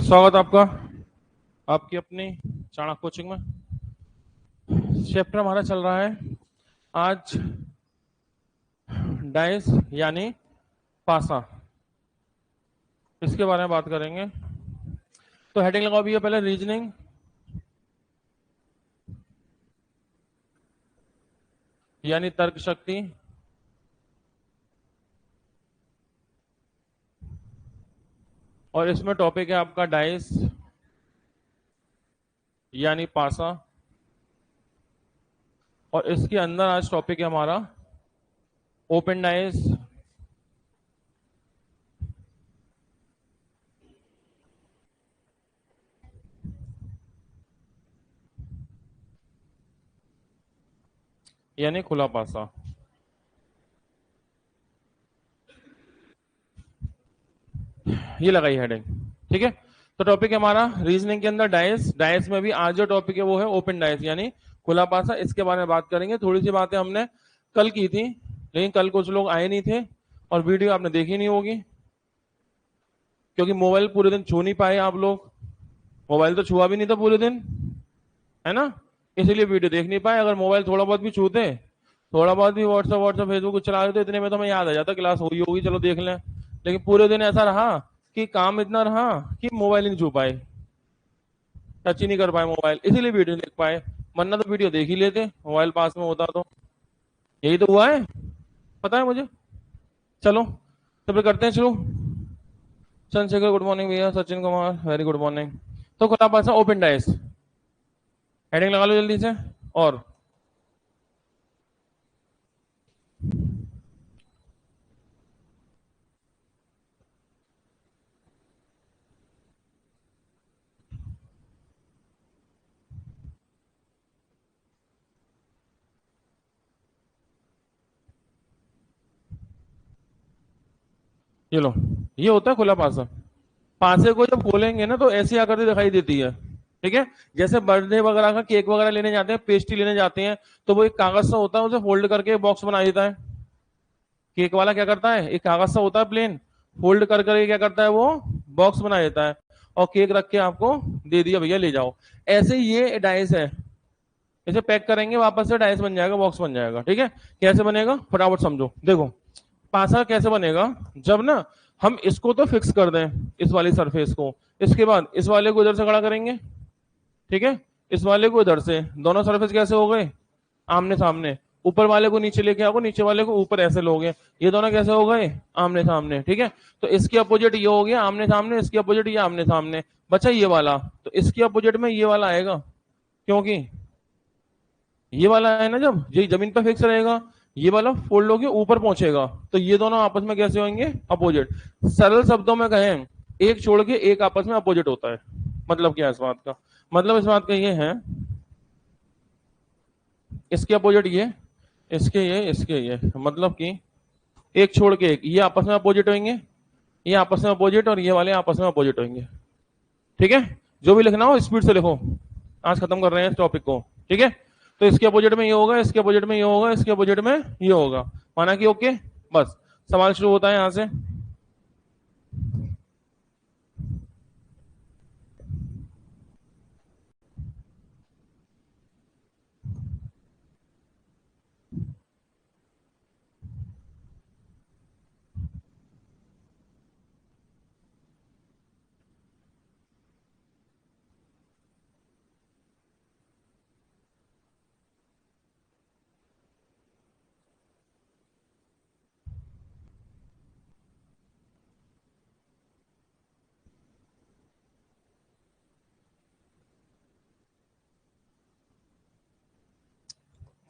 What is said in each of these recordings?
स्वागत आपका आपकी अपनी चाणक्य कोचिंग में। चैप्टर हमारा चल रहा है आज डाइस यानी पासा, इसके बारे में बात करेंगे। तो हेडिंग लगाओ भैया पहले, रीजनिंग यानी तर्क शक्ति, और इसमें टॉपिक है आपका डाइस यानी पासा, और इसके अंदर आज टॉपिक है हमारा ओपन डाइस यानी खुला पासा। ये लगाई हेडिंग, ठीक है। तो टॉपिक है हमारा रीजनिंग के अंदर डाइस। डाइस में भी आज जो टॉपिक है वो है ओपन डाइस यानी खुला पासा। इसके बारे में बात करेंगे। थोड़ी सी बातें हमने कल की थी, लेकिन कल कुछ लोग आए नहीं थे और वीडियो आपने देखी नहीं होगी, क्योंकि मोबाइल पूरे दिन छू नहीं पाए आप लोग। मोबाइल तो छुआ भी नहीं था पूरे दिन, है ना, इसीलिए वीडियो देख नहीं पाए। अगर मोबाइल थोड़ा बहुत भी छूते, थोड़ा बहुत भी व्हाट्सएप व्हाट्सएप फेसबुक चला रहे थे, इतने में तो हमें याद आ जाता क्लास हुई होगी, चलो देख लें। लेकिन पूरे दिन ऐसा रहा कि काम इतना रहा कि मोबाइल ही नहीं छू पाए, टच ही नहीं कर पाए मोबाइल, इसीलिए वीडियो देख पाए। वरना तो वीडियो देख ही लेते मोबाइल पास में होता तो। यही तो हुआ है, पता है मुझे। चलो तो फिर करते हैं शुरू। चंद्रशेखर गुड मॉर्निंग भैया। Sachin Kumar very good morning. तो खुला पासा ओपन डाइस, हेडिंग लगा लो जल्दी से। और ये लो, ये होता है खुला पासा। पासे को जब खोलेंगे ना तो ऐसी आकृति दिखाई देती है, ठीक है। जैसे बर्थडे वगैरह का केक वगैरह लेने जाते हैं, पेस्ट्री लेने जाते हैं, तो वो एक कागज सा होता है, उसे फोल्ड करके बॉक्स बना देता है। केक वाला क्या करता है, एक कागज सा होता है प्लेन, फोल्ड कर करके क्या करता है वो बॉक्स बना देता है, और केक रख के आपको दे दिया भैया ले जाओ। ऐसे ही ये डाइस है, इसे पैक करेंगे वापस से डाइस बन जाएगा, बॉक्स बन जाएगा, ठीक है। कैसे बनेगा फटाफट समझो। देखो पासा कैसे बनेगा, जब ना हम इसको तो फिक्स कर दें, इस वाली सरफेस को, इसके बाद इस वाले को इधर से खड़ा करेंगे, ठीक है। इस वाले को इधर से, दोनों सरफेस कैसे हो गए आमने सामने। ऊपर वाले को नीचे लेके आओगे, नीचे वाले को ऊपर ऐसे लोगे, ये दोनों कैसे हो गए आमने सामने, ठीक है। तो इसकी अपोजिट ये हो गया आमने सामने, इसकी अपोजिट ये आमने सामने, बचा ये वाला। तो इसकी अपोजिट में ये वाला आएगा, क्योंकि ये वाला है ना, जब ये जमीन पर फिक्स रहेगा, ये वाला फोल्ड होके ऊपर पहुंचेगा, तो ये दोनों आपस में कैसे होंगे अपोजिट। सरल शब्दों में कहें, एक छोड़ के एक आपस में अपोजिट होता है। मतलब क्या है इस बात का, मतलब इस बात का ये है, इसके अपोजिट ये, इसके ये, मतलब कि एक छोड़ के एक, ये आपस में अपोजिट होंगे, ये आपस में अपोजिट, और ये वाले आपस में अपोजिट होंगे, ठीक है। जो भी लिखना हो स्पीड से लिखो, आज खत्म कर रहे हैं इस टॉपिक को, ठीक है। तो इसके अपोजिट में ये होगा, इसके अपोजिट में ये होगा, इसके अपोजिट में ये होगा, माना कि ओके। बस सवाल शुरू होता है यहां से।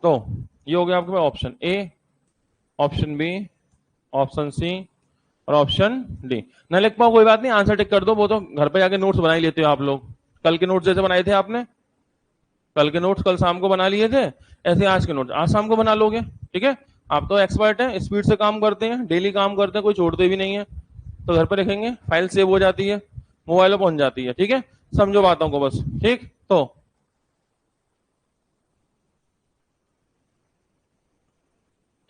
तो ये हो गया आपके पास option A, option B, option C और ऑप्शन डी। ना लिख पाओ कोई बात नहीं, आंसर टिक कर दो, वो तो घर पे जाके नोट्स बना ही लेते हो आप लोग। कल के नोट्स जैसे बनाए थे आपने, कल के नोट्स कल शाम को बना लिए थे, ऐसे आज के नोट्स आज शाम को बना लोगे, ठीक है। आप तो एक्सपर्ट हैं, स्पीड से काम करते हैं, डेली काम करते हैं, कोई छोड़ते भी नहीं है। तो घर पर लिखेंगे, फाइल सेव हो जाती है, मोबाइल में पहुंच जाती है, ठीक है। समझो बातों को बस, ठीक।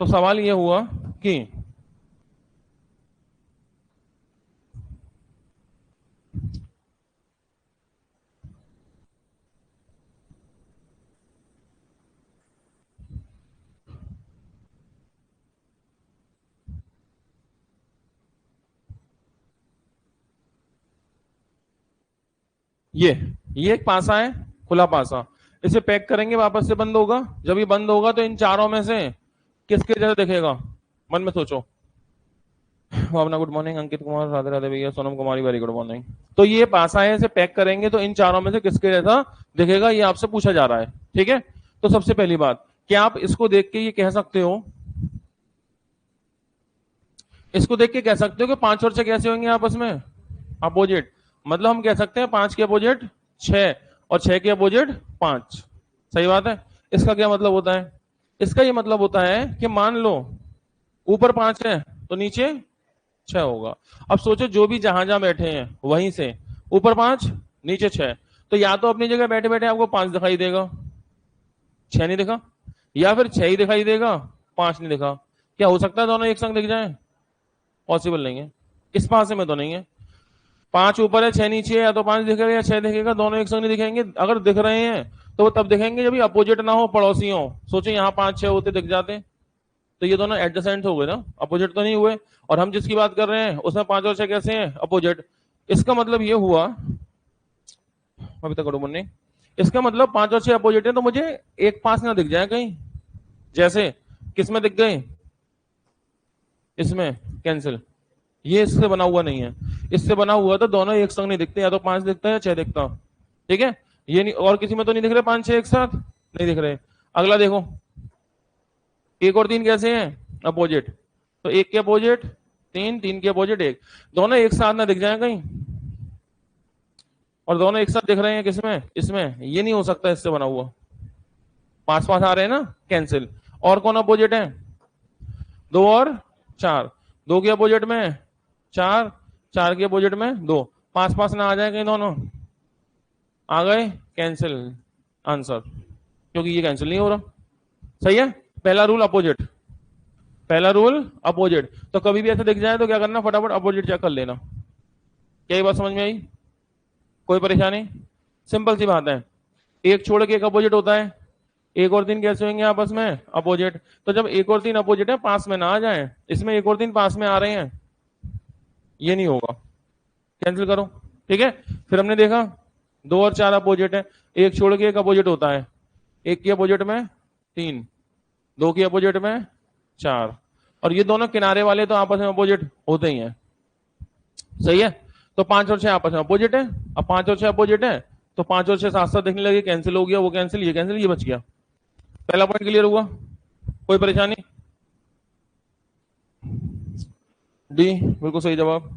तो सवाल ये हुआ कि ये एक पासा है, खुला पासा, इसे पैक करेंगे वापस से बंद होगा, जब ये बंद होगा तो इन चारों में से किसके जैसा दिखेगा, मन में सोचो। भावना गुड मॉर्निंग, अंकित कुमार राधे राधे भैया, सोनम कुमारी वेरी गुड मॉर्निंग। तो ये पासा है, इसे पैक करेंगे तो इन चारों में से किसके जैसा दिखेगा, ये आपसे पूछा जा रहा है। ठीक है, तो सबसे पहली बात, क्या आप इसको देख के ये कह सकते हो, इसको देख के कह सकते हो कि 5 और 6 कैसे होंगे आपस में, अपोजिट। मतलब हम कह सकते हैं 5 के अपोजिट 6 और 6 के अपोजिट 5। सही बात है। इसका क्या मतलब होता है, इसका ये मतलब होता है कि मान लो ऊपर 5 है तो नीचे 6 होगा। अब सोचो जो भी जहां जहां बैठे हैं वहीं से ऊपर 5 नीचे 6, तो या तो अपनी जगह बैठे बैठे आपको 5 दिखाई देगा, 6 नहीं दिखा, या फिर 6 ही दिखाई देगा, 5 नहीं दिखा। क्या हो सकता है दोनों एक संग दिख जाए, पॉसिबल नहीं है, इस पासे में तो नहीं है। 5 ऊपर है 6 नीचे है, या तो 5 दिखेगा या 6 दिखेगा, दोनों एक संग नहीं दिखेंगे। अगर दिख रहे हैं तो वो तब दिखेंगे जब अपोजिट ना हो, पड़ोसी हो। सोचो यहाँ 5 6 होते दिख जाते, तो ये दोनों एडजेसेंट हो गए ना, अपोजिट तो नहीं हुए। और हम जिसकी बात कर रहे हैं उसमें 5 और 6 कैसे हैं, अपोजिट। इसका मतलब ये हुआ, अभी तक गुड मॉर्निंग, इसका मतलब 5 और 6 अपोजिट है, तो मुझे एक 5 ना दिख जाए कहीं, जैसे किसमें दिख गए, इसमें, कैंसिल। ये इससे बना हुआ नहीं है, इससे बना हुआ तो दोनों एक संग नहीं दिखते, या तो 5 दिखता है या 6 दिखता। ठीक है, ये नहीं, और किसी में तो नहीं दिख रहे 5 6 एक साथ, नहीं दिख रहे। अगला देखो, 1 और 3 कैसे हैं, अपोजिट। तो 1 के अपोजिट 3, 3 के अपोजिट 1, दोनों एक साथ ना दिख जाए कहीं, और दोनों एक साथ दिख रहे हैं किसमें, इसमें, ये नहीं हो सकता इससे बना हुआ। 5 5 आ रहे हैं ना, कैंसिल। और कौन अपोजिट है, 2 और 4, 2 के अपोजिट में 4, 4 के अपोजिट में 2, 5 5 ना आ जाए कहीं, दोनों आ गए, कैंसिल आंसर, क्योंकि ये कैंसिल नहीं हो रहा। सही है, पहला रूल अपोजिट, पहला रूल अपोजिट। तो कभी भी ऐसे दिख जाए तो क्या करना, फटाफट अपोजिट चेक कर लेना। क्या ये बात समझ में आई, कोई परेशानी, सिंपल सी बात है। एक छोड़ के एक अपोजिट होता है, 1 और 3 कैसे होंगे आपस में, अपोजिट। तो जब 1 और 3 अपोजिट है, पास में ना आ जाए, इसमें 1 और 3 पास में आ रहे हैं, ये नहीं होगा, कैंसिल करो। ठीक है, फिर हमने देखा 2 और 4 अपोजिट है, एक छोड़ के एक अपोजिट होता है, 1 के अपोजिट में 3, 2 के अपोजिट में 4, और ये दोनों किनारे वाले तो आपस में अपोजिट होते ही हैं। सही है, तो 5 और 6 आपस में अपोजिट है। अब 5 और 6 अपोजिट है, तो 5 और 6 साथ साथ दिखने लगे, कैंसिल हो गया, वो कैंसिल, ये कैंसिल, ये बच गया। पहला पॉइंट क्लियर हुआ, कोई परेशानी, डी बिल्कुल सही जवाब।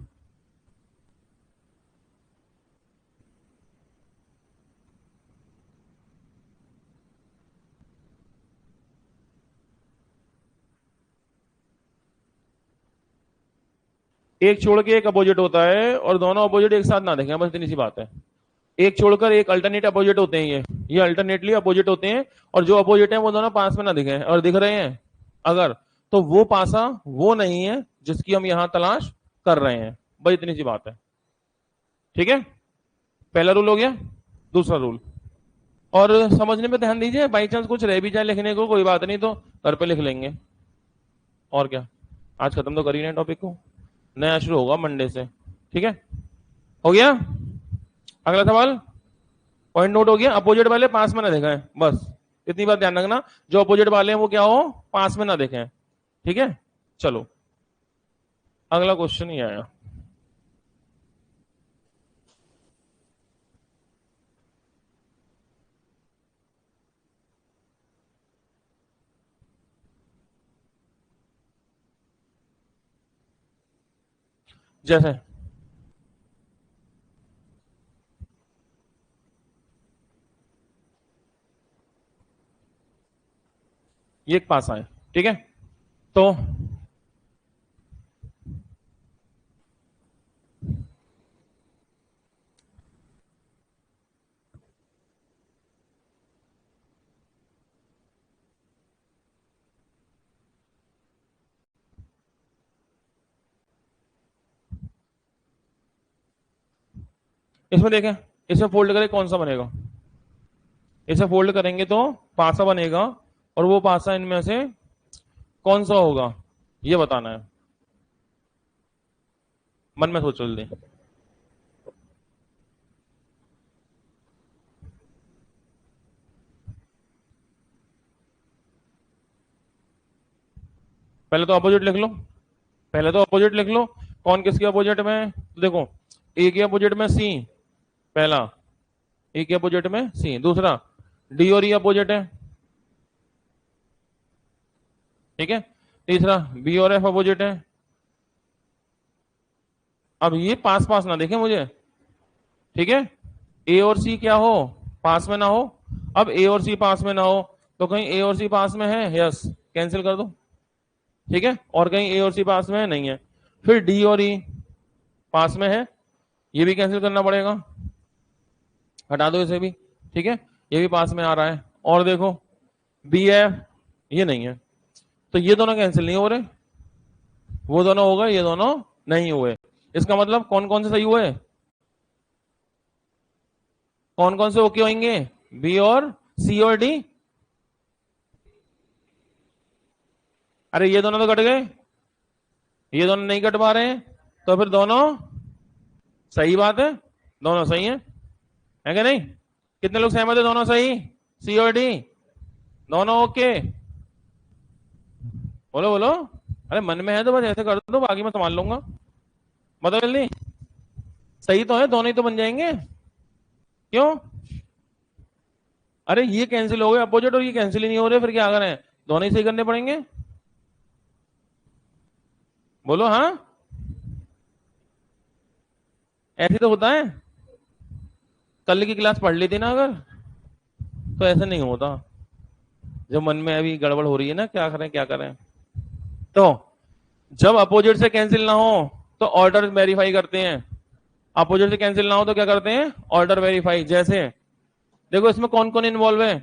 एक छोड़ के एक अपोजिट होता है, और दोनों अपोजिट एक साथ ना देखें, बस इतनी सी बात है। एक छोड़कर एक अल्टरनेट अपोजिट होते हैं, ये अल्टरनेटली अपोजिट होते हैं, और जो अपोजिट है वो दोनों पास में ना दिखे, और दिख रहे हैं अगर, तो वो पासा वो नहीं है जिसकी हम यहां तलाश कर रहे हैं, बस इतनी सी बात है। ठीक है, पहला रूल हो गया। दूसरा रूल, और समझने में ध्यान दीजिए, बाई चांस कुछ रह भी जाए लिखने को, कोई बात नहीं, तो घर पे लिख लेंगे, और क्या, आज खत्म तो कर ही नहीं टॉपिक को, नया शुरू होगा मंडे से। ठीक है, हो गया। अगला सवाल, पॉइंट नोट हो गया, अपोजिट वाले पास में ना देखें, बस इतनी बात ध्यान रखना, जो अपोजिट वाले हैं वो क्या हो, पास में ना देखें। ठीक है, चलो अगला क्वेश्चन ही आया। जैसे ये एक पासा है, ठीक है, तो इसमें देखें, इसे फोल्ड करें कौन सा बनेगा, इसे फोल्ड करेंगे तो पासा बनेगा, और वो पासा इनमें से कौन सा होगा, ये बताना है, मन में सोच जल्दी। पहले तो अपोजिट लिख लो, पहले तो अपोजिट लिख लो। कौन किसके अपोजिट में है? तो देखो, ए के अपोजिट में सी, पहला, ए के अपोजिट में सी, दूसरा डी और ई अपोजिट है, ठीक है, तीसरा बी और एफ अपोजिट है। अब ये पास पास ना देखे मुझे, ठीक है, ए और सी क्या हो, पास में ना हो। अब ए और सी पास में ना हो तो कहीं ए और सी पास में है, यस, कैंसिल कर दो, ठीक है, और कहीं ए और सी पास में है, नहीं है। फिर डी और ई पास में है, ये भी कैंसिल करना पड़ेगा, हटा दो इसे भी, ठीक है, ये भी पास में आ रहा है। और देखो बी एफ, ये नहीं है, तो ये दोनों कैंसिल नहीं हो रहे, वो दोनों हो गए, ये दोनों नहीं हुए। इसका मतलब कौन कौन से सही हुए, कौन कौन से ओके होंगे, बी और सी और डी। अरे ये दोनों तो कट गए, ये दोनों नहीं कट पा रहे हैं, तो फिर दोनों सही, बात है, दोनों सही है कि नहीं? कितने लोग सहमत है दोनों सही, सी और डी दोनों ओके? बोलो बोलो। अरे मन में है तो बस ऐसे कर दो, बाकी मैं संभाल लूंगा। बताओ जल्दी। सही तो है, दोनों ही तो बन जाएंगे, क्यों? अरे ये कैंसिल हो गए अपोजिट, और ये कैंसिल ही नहीं हो रहे, फिर क्या करें, दोनों ही सही करने पड़ेंगे। बोलो हाँ, ऐसे तो होता है। कल की क्लास पढ़ ली थी ना अगर, तो ऐसे नहीं होता। जो मन में अभी गड़बड़ हो रही है ना, क्या करें क्या करें। तो जब अपोजिट से कैंसिल ना हो तो ऑर्डर वेरीफाई करते हैं, अपोजिट से कैंसिल ना हो तो क्या करते हैं, ऑर्डर वेरीफाई। जैसे देखो इसमें कौन कौन इन्वॉल्व है,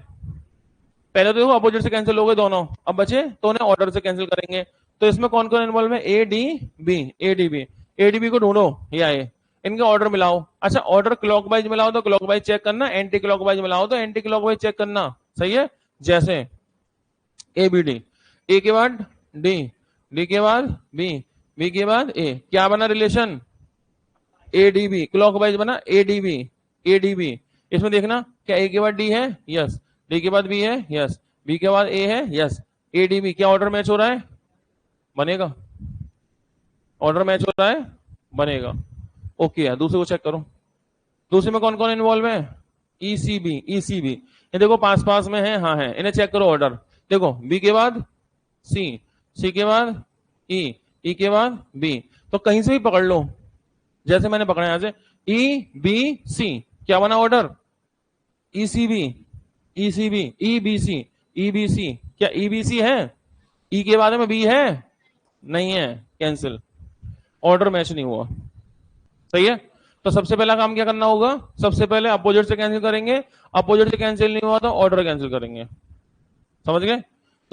पहले तो देखो अपोजिट से कैंसिल हो गए दोनों, अब बचे तो उन्हें ऑर्डर से कैंसिल करेंगे। तो इसमें कौन कौन इन्वॉल्व है, A D B, A D B, A D B को ढूंढो, ये आए, इनके ऑर्डर मिलाओ। अच्छा ऑर्डर क्लॉकवाइज मिलाओ तो क्लॉकवाइज चेक करना, एंटी क्लॉकवाइज मिलाओ तो एंटी क्लॉकवाइज चेक करना, सही है। जैसे ए बी डी, ए के बाद डी, डी के बाद बी, बी के बाद ए, क्या बना रिलेशन, एडीबी, क्लॉकवाइज बना एडीबी, एडीबी। इसमें देखना क्या ए के बाद डी है, यस, डी के बाद बी है, यस, बी के बाद ए है, यस, एडीबी, क्या ऑर्डर मैच हो रहा है, बनेगा, ऑर्डर मैच हो रहा है, बनेगा, ओके है। दूसरे को चेक करो, दूसरे में कौन कौन इन्वॉल्व है, ईसीबी, ईसीबी, ये देखो पास पास में है, हाँ है, इन्हें चेक करो ऑर्डर। देखो बी के बाद सी, सी के बाद ई, ई के बाद बी, तो कहीं से भी पकड़ लो, जैसे मैंने पकड़ा यहां से ई बी सी, क्या बना order, ECB, ECB, EBC, EBC, क्या ईबीसी है, ई के बाद में बी है, नहीं है, कैंसिल, ऑर्डर मैच नहीं हुआ, सही है। तो सबसे पहला काम क्या करना होगा, सबसे पहले अपोजिट से कैंसिल करेंगे, अपोजिट से कैंसिल नहीं हुआ तो ऑर्डर कैंसिल करेंगे, समझ गए।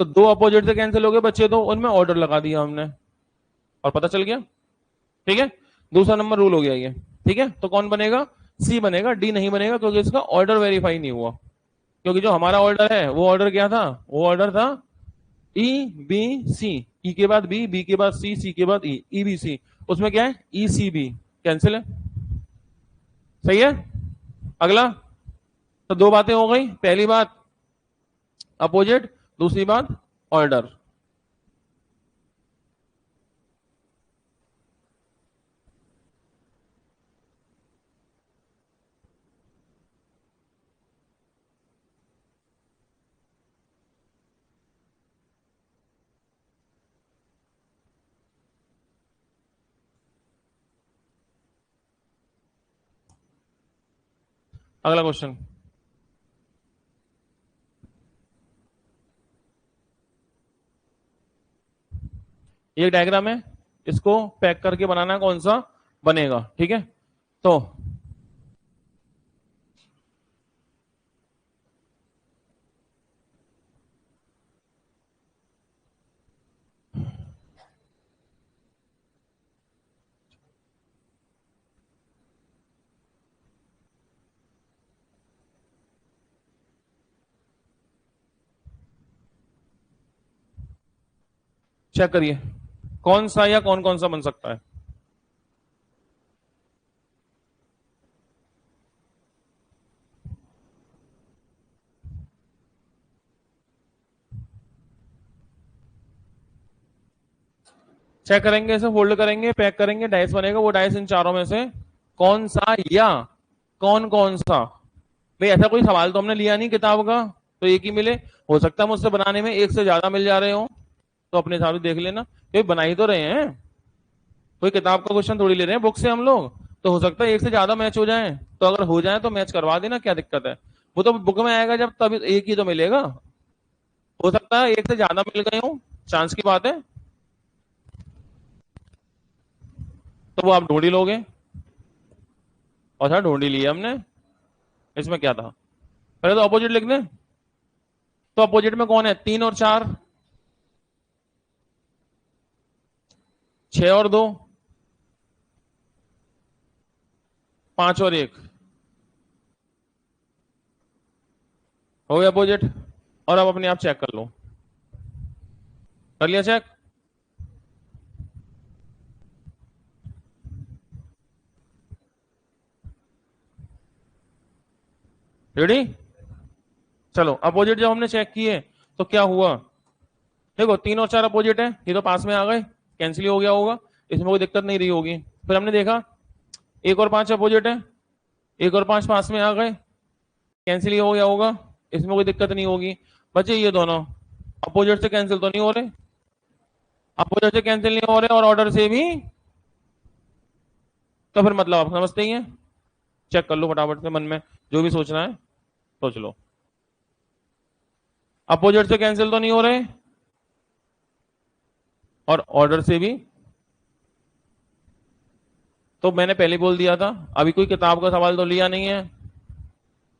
तो दो अपोजिट से कैंसिल हो गए बच्चे, तो उनमें ऑर्डर लगा दिया हमने और पता चल गया, ठीक है। दूसरा नंबर रूल हो गया ये, ठीक है। तो कौन बनेगा, सी बनेगा, डी नहीं बनेगा, क्योंकि इसका ऑर्डर वेरीफाई नहीं हुआ। क्योंकि जो हमारा ऑर्डर है वो ऑर्डर क्या था, वो ऑर्डर था ई बी सी, ई के बाद बी, बी के बाद सी, सी के बाद ई, ई बी सी, उसमें क्या है, ई सी बी, कैंसिल है, सही है। अगला, तो दो बातें हो गई, पहली बात अपोजिट, दूसरी बात ऑर्डर। अगला क्वेश्चन, ये डायग्राम है, इसको पैक करके बनाना, कौन सा बनेगा, ठीक है। तो चेक करिए कौन सा या कौन कौन सा बन सकता है। चेक करेंगे, इसे फोल्ड करेंगे, पैक करेंगे, डाइस बनेगा। वो डाइस इन चारों में से कौन सा या कौन कौन सा? भाई ऐसा कोई सवाल तो हमने लिया नहीं किताब का, तो एक ही मिले। हो सकता है मुझसे बनाने में एक से ज्यादा मिल जा रहे हो, तो अपने हिसाब से देख लेना, क्योंकि बना ही तो रहे हैं। कोई किताब का क्वेश्चन थोड़ी ले रहे हैं बुक से हम लोग, तो हो सकता है एक से ज्यादा मैच हो जाए। तो अगर हो जाए तो मैच करवा देना, क्या दिक्कत है? वो तो बुक में आएगा जब, तभी एक ही तो मिलेगा। हो सकता है एक से ज्यादा मिल गए हो, चांस की बात है, तो वो आप ढूंढ ही लोगे। और सर ढूंढ ही लिया हमने, इसमें क्या था? पहले तो अपोजिट लिख दें। तो अपोजिट में कौन है? 3 और 4, 6 और 2, 5 और 1। हो गया अपोजिट। और अब अपने आप चेक कर लो। कर लिया चेक? रेडी? चलो अपोजिट जब हमने चेक किए तो क्या हुआ? देखो 3 और 4 अपोजिट है, ये तो पास में आ गए, कैंसिल ही हो गया होगा, इसमें कोई दिक्कत नहीं रही होगी। फिर हमने देखा 1 और 5 अपोजिट है, 1 और 5 पास में आ गए, कैंसिल ही हो गया होगा, इसमें कोई दिक्कत नहीं होगी। बचे ये दोनों, अपोजिट से कैंसिल तो नहीं हो रहे, अपोजिट से कैंसिल नहीं हो रहे और ऑर्डर से भी, तो फिर मतलब आप समझते ही हैं। चेक कर लो फटाफट से मन में, जो भी सोचना है सोच लो। अपोजिट से कैंसिल तो नहीं हो रहे और ऑर्डर से भी, तो मैंने पहले बोल दिया था, अभी कोई किताब का सवाल तो लिया नहीं है,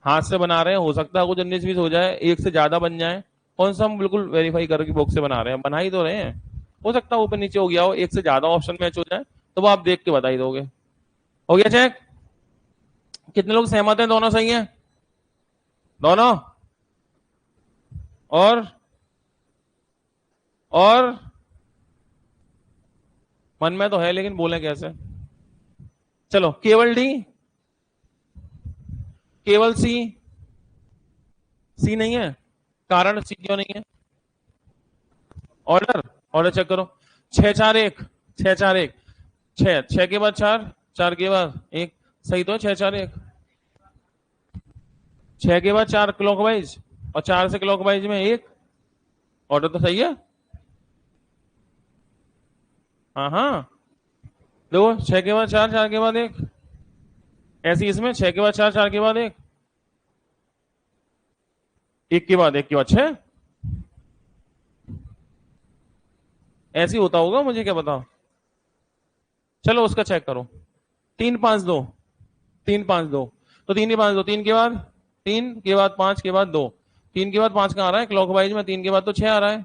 हाथ से बना रहे हैं। हो सकता है कुछ 19-20 हो जाए, एक से ज्यादा बन जाए, कौन सा हम बिल्कुल वेरीफाई करके बुक से बना रहे हैं, बना ही तो रहे हैं। हो सकता है ऊपर नीचे हो गया हो, एक से ज्यादा ऑप्शन मैच हो जाए, तो वो आप देख के बता ही दोगे। हो गया चेक? कितने लोग सहमत हैं दोनों सही है? दोनों? और और मन में तो है लेकिन बोले कैसे? चलो केवल डी, केवल सी? सी नहीं है, कारण सी क्यों नहीं है? ऑर्डर, ऑर्डर चेक करो। 6-4-1, 6-4-1, 6, 6 के बाद 4, 4 के बाद 1, सही तो है 6-4-1। 6 के बाद 4 क्लॉकवाइज और 4 से क्लॉकवाइज में 1, ऑर्डर तो सही है। हाँ हाँ, देखो 6 के बाद 4, 4 के बाद 1, ऐसी इसमें 6 के बाद 4, 4 के बाद 1, 1 के बाद 1 के बाद 6, ऐसी होता होगा, मुझे क्या पता। चलो उसका चेक करो। 3-5-2, 3-5-2, तो 3-5-2, 3 के बाद 3 के बाद 5 के बाद 2, 3 के बाद 5 कहाँ आ रहा है क्लॉकवाइज में? 3 के बाद तो 6 आ रहा है,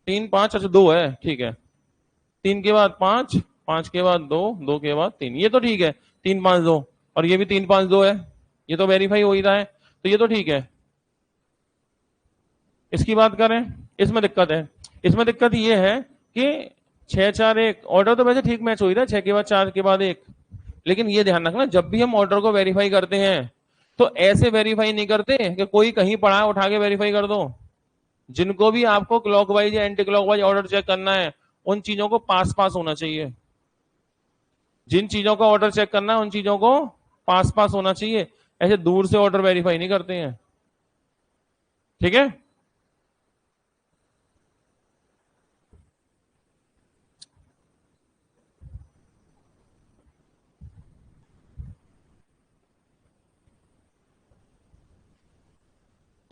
3-5, अच्छा 2 है, ठीक है। 3 के बाद 5, 5 के बाद 2, 2 के बाद 3, ये तो ठीक है। 3-5-2, और ये भी 3-5-2 है, ये तो वेरीफाई हो ही रहा है, तो ये तो ठीक है। इसकी बात करें, इसमें दिक्कत है। इसमें दिक्कत ये है कि 6-4-1 ऑर्डर तो वैसे ठीक मैच हो ही रहा है, 6 के बाद 4 के बाद 1, लेकिन ये ध्यान रखना जब भी हम ऑर्डर को वेरीफाई करते हैं तो ऐसे वेरीफाई नहीं करते कि कोई कहीं पड़ा है उठा के वेरीफाई कर दो। जिनको भी आपको क्लॉकवाइज या एंटी क्लॉकवाइज ऑर्डर चेक करना है, उन चीजों को पास पास होना चाहिए। जिन चीजों का ऑर्डर चेक करना है उन चीजों को पास पास होना चाहिए, ऐसे दूर से ऑर्डर वेरीफाई नहीं करते हैं। ठीक है?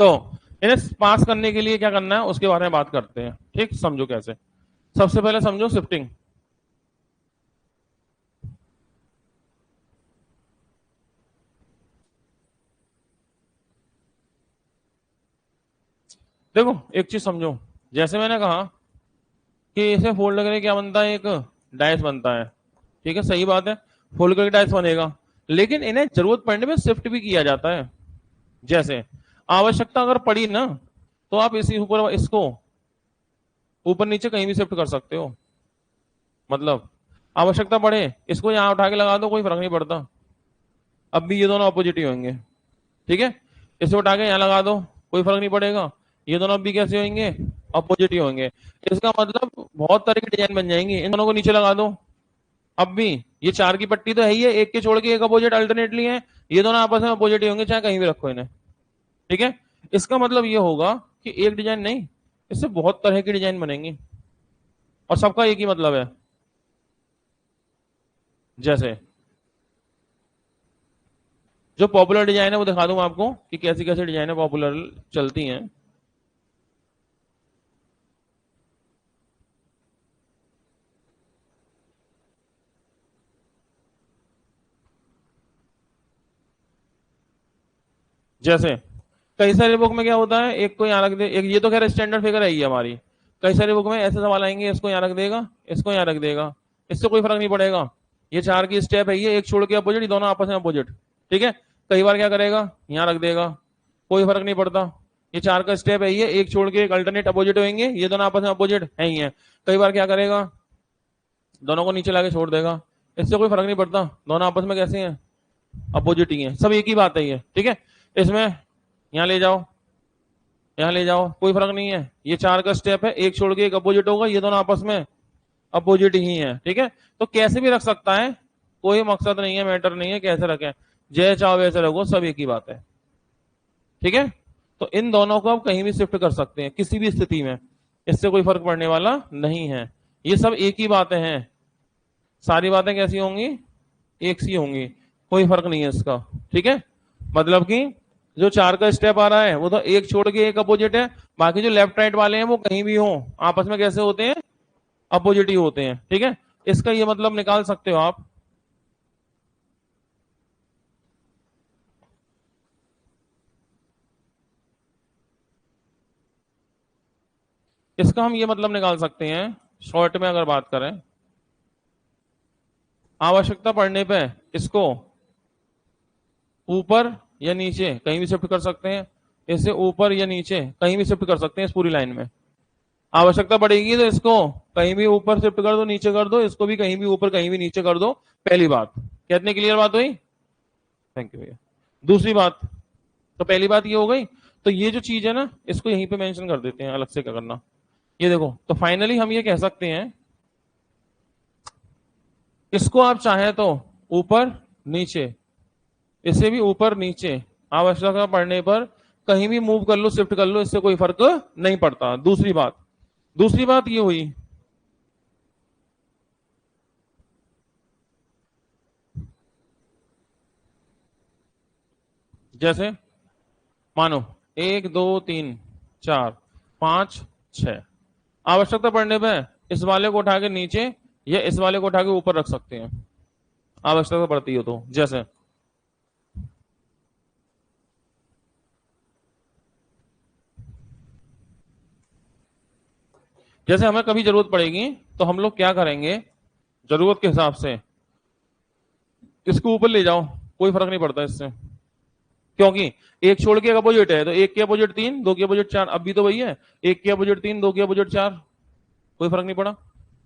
तो इन्हें पास करने के लिए क्या करना है उसके बारे में बात करते हैं। ठीक, समझो कैसे। सबसे पहले समझो शिफ्टिंग। देखो एक चीज समझो, जैसे मैंने कहा कि इसे फोल्ड करके क्या बनता है, एक डाइस बनता है। ठीक है, सही बात है, फोल्ड करके डाइस बनेगा, लेकिन इन्हें जरूरत पड़ने में शिफ्ट भी किया जाता है। जैसे आवश्यकता अगर पड़ी ना, तो आप इसी ऊपर इसको ऊपर नीचे कहीं भी शिफ्ट कर सकते हो। मतलब आवश्यकता पड़े इसको यहां उठा के लगा दो, कोई फर्क नहीं पड़ता, अब भी ये दोनों अपोजिट ही होंगे। ठीक है, इसे उठा के यहां लगा दो, कोई फर्क नहीं पड़ेगा, ये दोनों अब भी कैसे होंगे? अपोजिट ही होंगे। इसका मतलब बहुत तरह की डिजाइन बन जाएंगी। इन दोनों को नीचे लगा दो। अब भी ये चार की पट्टी तो है ही है, एक के छोड़ के एक अपोजिट अल्टरनेटली है, ये दोनों आपस में अपोजिट ही होंगे चाहे कहीं भी रखो इन्हें। ठीक है, इसका मतलब ये होगा कि एक डिजाइन नहीं, इससे बहुत तरह की डिजाइन बनेंगी और सबका एक ही मतलब है। जैसे जो पॉपुलर डिजाइन है वो दिखा दूं आपको कि कैसी कैसी डिजाइन है पॉपुलर चलती हैं। जैसे कई सारे बुक में क्या होता है, एक को यहाँ रख दे, एक ये तो खैर स्टैंडर्ड फिगर है ही हमारी। कई सारे बुक में ऐसे सवाल आएंगे, इसको यहाँ रख देगा, इसको यहाँ रख देगा, इससे कोई फर्क नहीं पड़ेगा। ये चार की स्टेप है, ये एक छोड़ के अपोजिट, ये दोनों आपस में अपोजिट। ठीक है, कई बार क्या करेगा, यहाँ रख देगा, कोई फर्क नहीं पड़ता। ये चार का स्टेप है, ये एक छोड़ के एक अल्टरनेट अपोजिट होंगे, ये दोनों आपस में अपोजिट है ही है। कई बार क्या करेगा, दोनों को नीचे लाके छोड़ देगा, इससे कोई फर्क नहीं पड़ता, दोनों आपस में कैसे हैं, अपोजिट ही है, सब एक ही बात है ये। ठीक है, इसमें यहाँ ले जाओ, यहाँ ले जाओ, कोई फर्क नहीं है। ये चार का स्टेप है, एक छोड़ के एक अपोजिट होगा, ये दोनों आपस में अपोजिट ही है। ठीक है, तो कैसे भी रख सकता है, कोई मकसद नहीं है, मैटर नहीं है कैसे रखें, जय चाहो वैसे रखो, सब एक ही बात है। ठीक है, तो इन दोनों को आप कहीं भी शिफ्ट कर सकते हैं किसी भी स्थिति में, इससे कोई फर्क पड़ने वाला नहीं है। ये सब एक ही बातें हैं, सारी बातें कैसी होंगी, एक सी होंगी, कोई फर्क नहीं है इसका। ठीक है, मतलब कि जो चार का स्टेप आ रहा है वो तो एक छोड़ के एक अपोजिट है, बाकी जो लेफ्ट राइट वाले हैं वो कहीं भी हो आपस में कैसे होते हैं, अपोजिट ही होते हैं। ठीक है, इसका ये मतलब निकाल सकते हो आप। इसका हम ये मतलब निकाल सकते हैं, शॉर्ट में अगर बात करें, आवश्यकता पड़ने पे इसको ऊपर या नीचे कहीं भी शिफ्ट कर सकते हैं, इसे ऊपर या नीचे कहीं भी शिफ्ट कर सकते हैं इस पूरी लाइन में। आवश्यकता पड़ेगी तो इसको कहीं भी ऊपर शिफ्ट कर दो, नीचे कर दो, इसको भी कहीं भी ऊपर कहीं भी नीचे कर दो। पहली बात, कितनी क्लियर बात हुई, थैंक यू भैया। दूसरी बात, तो पहली बात ये हो गई, तो ये जो चीज है ना इसको यहीं पे मेंशन कर देते हैं, अलग से क्या करना। ये देखो, तो फाइनली हम ये कह सकते हैं, इसको आप चाहें तो ऊपर नीचे, इसे भी ऊपर नीचे आवश्यकता पड़ने पर कहीं भी मूव कर लो, शिफ्ट कर लो, इससे कोई फर्क नहीं पड़ता। दूसरी बात ये हुई, जैसे मानो 1 2 3 4 5 6, आवश्यकता पड़ने पर इस वाले को उठा के नीचे या इस वाले को उठा के ऊपर रख सकते हैं, आवश्यकता पड़ती हो तो। जैसे हमें कभी जरूरत पड़ेगी तो हम लोग क्या करेंगे, जरूरत के हिसाब से इसको ऊपर ले जाओ, कोई फर्क नहीं पड़ता इससे, क्योंकि एक छोड़ के एक अपोजिट है, तो एक के अपोजिट 3, दो के अपोजिट 4, अब भी तो वही है, एक के अपोजिट 3, दो के अपोजिट 4, कोई फर्क नहीं पड़ा।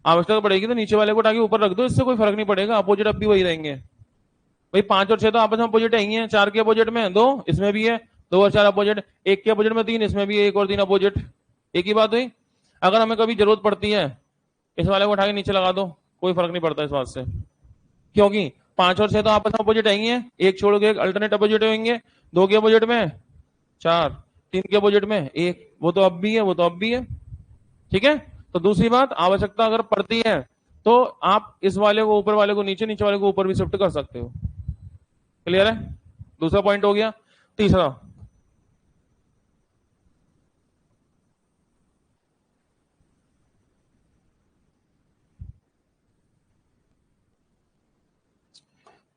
आवश्यकता पड़ेगी तो नीचे वाले को उठा के ऊपर रख दो, इससे कोई फर्क नहीं पड़ेगा, अपोजिट अब भी वही रहेंगे। भाई 5 और 6 तो आपस में अपोजिट ही है, 4 के अपोजिट में 2, इसमें भी है 2 और 4 अपोजिट, एक के अपोजिट में 3, इसमें भी 1 और 3 अपोजिट, एक ही बात हुई। अगर हमें कभी जरूरत पड़ती है, इस वाले को उठा के नीचे लगा दो, कोई फर्क नहीं पड़ता इस बात से, क्योंकि 5 और 6 तो आपस में अपोजिट आएंगे, एक छोड़ के एक अल्टरनेट अपोजिट होंगे, 2 के अपोजिट में 4, 3 के अपोजिट में 1, वो तो अब भी है, वो तो अब भी है। ठीक है, तो दूसरी बात, आवश्यकता अगर पड़ती है तो आप इस वाले को ऊपर, वाले को नीचे, नीचे वाले को ऊपर भी शिफ्ट कर सकते हो। क्लियर है, दूसरा पॉइंट हो गया। तीसरा,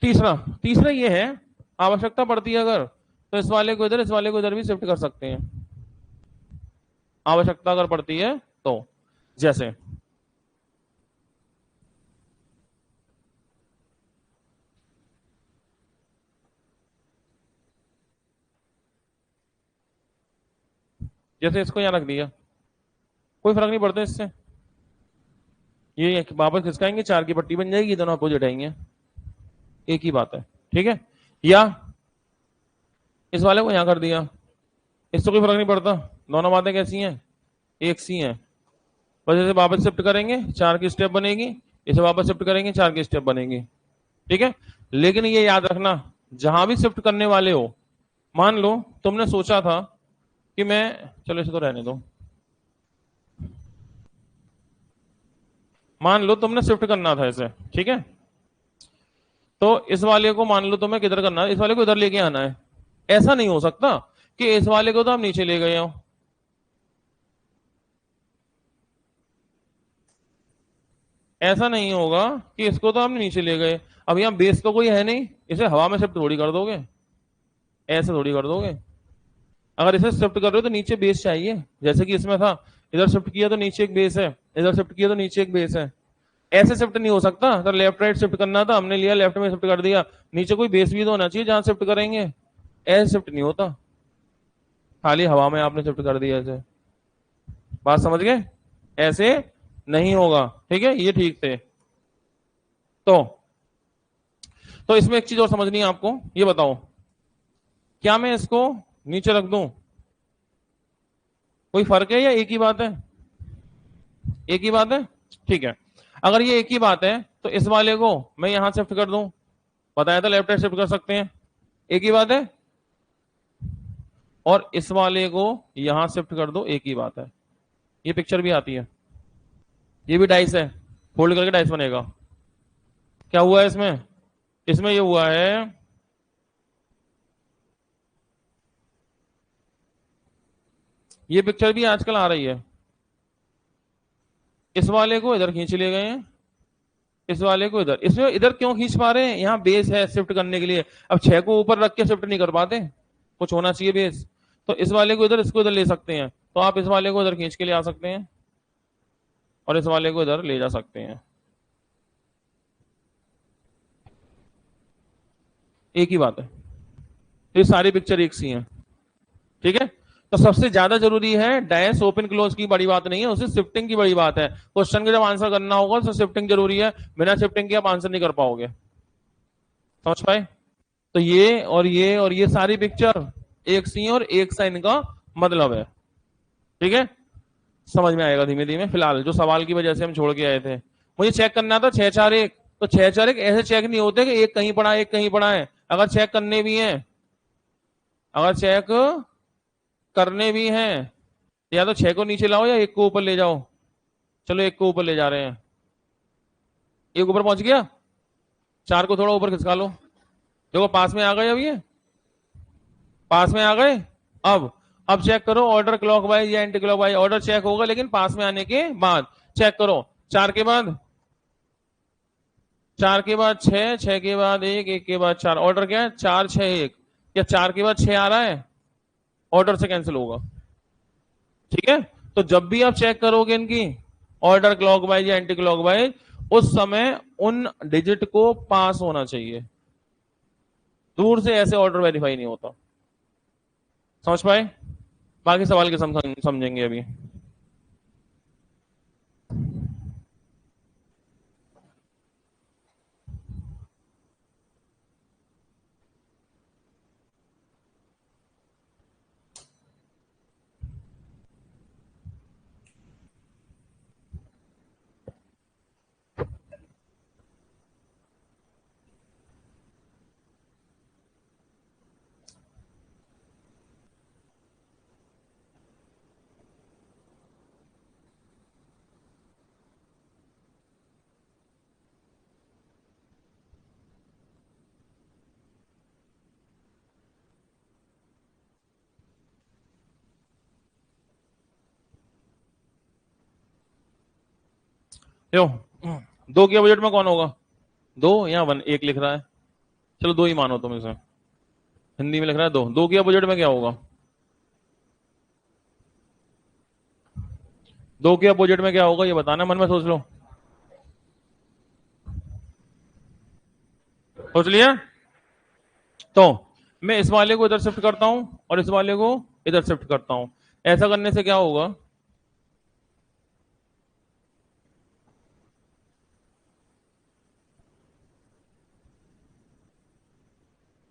तीसरा तीसरा ये है, आवश्यकता पड़ती है अगर, तो इस वाले को इधर, इस वाले को इधर भी शिफ्ट कर सकते हैं, आवश्यकता अगर पड़ती है तो। जैसे जैसे इसको यहां रख दिया, कोई फर्क नहीं पड़ता इससे, ये वापस खिसकाएंगे, 4 की पट्टी बन जाएगी, दोनों अपोजिट आएंगे, एक ही बात है। ठीक है, या इस वाले को यहां कर दिया, इससे कोई फर्क नहीं पड़ता, दोनों बातें कैसी हैं, एक सी है, बस इसे वापस शिफ्ट करेंगे 4 की स्टेप बनेगी, इसे वापस शिफ्ट करेंगे 4 की स्टेप बनेगी। ठीक है, लेकिन ये याद रखना, जहां भी शिफ्ट करने वाले हो, मान लो तुमने सोचा था कि मैं, चलो इसे तो रहने दो, मान लो तुमने शिफ्ट करना था इसे, ठीक है, तो इस वाले को मान लो तुम्हें किधर करना है, इस वाले को इधर लेके आना है। ऐसा नहीं हो सकता कि इस वाले को तो आप नीचे ले गए हो, ऐसा नहीं होगा कि इसको तो आपने नीचे ले गए, अब यहाँ बेस तो कोई है नहीं, इसे हवा में शिफ्ट थोड़ी कर दोगे, ऐसे थोड़ी कर दोगे। अगर इसे शिफ्ट कर रहे हो तो नीचे बेस चाहिए, जैसे कि इसमें था, इधर शिफ्ट किया तो नीचे एक बेस है, इधर शिफ्ट किया तो नीचे एक बेस है। ऐसे शिफ्ट नहीं हो सकता, तो लेफ्ट राइट शिफ्ट करना था, हमने लिया लेफ्ट में शिफ्ट कर दिया, नीचे कोई बेस भी तो होना चाहिए जहां शिफ्ट करेंगे। ऐसे शिफ्ट नहीं होता, खाली हवा में आपने शिफ्ट कर दिया ऐसे। बात समझ गए? ऐसे नहीं होगा, ठीक है, ये ठीक थे। तो इसमें एक चीज और समझनी है आपको, ये बताओ, क्या मैं इसको नीचे रख दूं, कोई फर्क है या एक ही बात है? एक ही बात है, ठीक है। अगर ये एक ही बात है तो इस वाले को मैं यहां शिफ्ट कर दूं, बताया था लेफ्ट राइट शिफ्ट कर सकते हैं, एक ही बात है। और इस वाले को यहां शिफ्ट कर दो, एक ही बात है। ये पिक्चर भी आती है, ये भी डाइस है, फोल्ड करके डाइस बनेगा। क्या हुआ है इसमें? इसमें ये हुआ है, ये पिक्चर भी आजकल आ रही है, इस वाले को इधर खींच ले गए हैं, इस वाले को इधर, इसमें इधर क्यों खींच पा रहे हैं, यहाँ बेस है शिफ्ट करने के लिए, अब 6 को ऊपर रख के शिफ्ट नहीं कर पाते, कुछ होना चाहिए बेस, तो इस वाले को इधर, इसको इधर ले सकते हैं, तो आप इस वाले को इधर खींच के ले आ सकते हैं और इस वाले को इधर ले जा सकते हैं, एक ही बात है। तो ये सारी पिक्चर एक सी है, ठीक है। तो सबसे ज्यादा जरूरी है डैश ओपन क्लोज की, बड़ी बात नहीं है, उसे शिफ्टिंग की बड़ी बात है। क्वेश्चन का जब आंसर करना होगा तो शिफ्टिंग जरूरी है, बिना शिफ्टिंग के आप आंसर नहीं कर पाओगे, समझ पाए? तो ये और ये और ये सारी पिक्चर एक सी और एक साइन का मतलब है, ठीक है। समझ में आएगा धीमे धीमे, फिलहाल जो सवाल की वजह से हम छोड़ के आए थे, मुझे चेक करना था 6-4-1, तो 6-4-1 ऐसे चेक नहीं होते कि एक कहीं पड़ा एक कहीं पड़ा है, अगर चेक करने भी है, अगर चेक करने भी हैं, या तो 6 को नीचे लाओ या एक को ऊपर ले जाओ। चलो एक को ऊपर ले जा रहे हैं, एक ऊपर पहुंच गया, 4 को थोड़ा ऊपर खिसका लो, देखो पास में आ गए, अब ये पास में आ गए। अब चेक करो ऑर्डर क्लॉकवाइज या एंटी क्लॉकवाइज, ऑर्डर चेक होगा लेकिन पास में आने के बाद चेक करो। 4 के बाद 4 के बाद 6, 6 के बाद 1, 1 के बाद 4, ऑर्डर क्या है 4-6-1, या 4 के बाद 6 आ रहा है, ऑर्डर से कैंसिल होगा, ठीक है। तो जब भी आप चेक करोगे इनकी ऑर्डर क्लॉकवाइज या एंटी क्लॉकवाइज, उस समय उन डिजिट को पास होना चाहिए, दूर से ऐसे ऑर्डर वेरीफाई नहीं होता, समझ पाए? बाकी सवाल के समझेंगे अभी। यो, 2 के बजट में कौन होगा? 2 या 1, 1 लिख रहा है, चलो 2 ही मानो तुम इसे, हिंदी में लिख रहा है 2, 2 के बजट में क्या होगा? 2 के अपोजिट में क्या होगा ये बताना, मन में सोच लो, सोच लिया? तो मैं इस वाले को इधर शिफ्ट करता हूं और इस वाले को इधर शिफ्ट करता हूं, ऐसा करने से क्या होगा?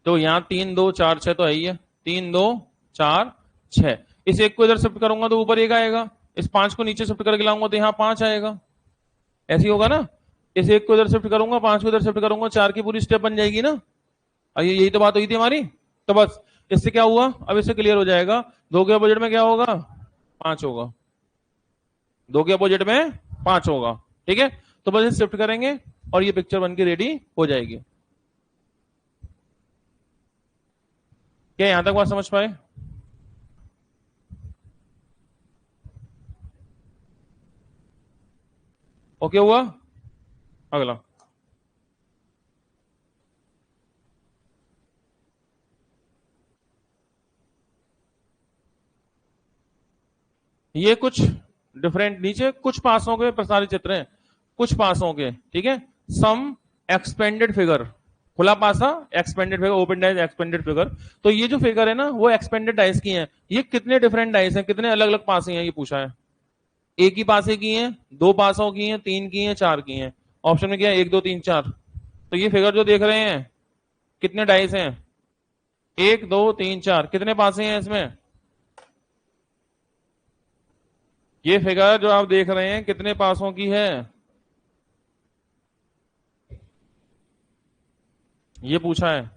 तो यहां 3-2-4-6 तो है ही है, 3-2-4-6, इस एक को इधर शिफ्ट करूंगा तो ऊपर एक आएगा, इस 5 को नीचे शिफ्ट करके लाऊंगा तो यहाँ 5 आएगा, ऐसे ही होगा ना। इस 1 को इधर शिफ्ट करूंगा, 5 को इधर शिफ्ट करूंगा, 4 की पूरी स्टेप बन जाएगी ना। यही तो बात हुई थी हमारी। तो बस इससे क्या हुआ, अब इससे क्लियर हो जाएगा। 2 के अपोजिट में क्या होगा, 5 होगा। 2 के अपोजिट में 5 होगा, ठीक है। तो बस इसे शिफ्ट करेंगे और ये पिक्चर बन के रेडी हो जाएगी। क्या यहां तक बात समझ पाए? ओके हुआ। अगला, ये कुछ डिफरेंट, नीचे कुछ पासों के प्रसारित चित्र हैं, कुछ पासों के, ठीक है। सम एक्सपेंडेड फिगर, खुला पासा, expanded figure, open dice, expanded figure. तो ये जो फिगर है ना वो एक्सपेंडेड डाइस की है। ये कितने डिफरेंट डाइस हैं, कितने अलग अलग पासे हैं, ये पूछा है। एक ही पासे की हैं, 2 पासों की हैं, 3 की हैं, 4 की हैं। ऑप्शन में क्या है, 1 2 3 4। तो ये फिगर जो देख रहे हैं, कितने डाइस हैं, 1 2 3 4, कितने पासे हैं इसमें। ये फिगर जो आप देख रहे हैं कितने पासों की है, ये पूछा है।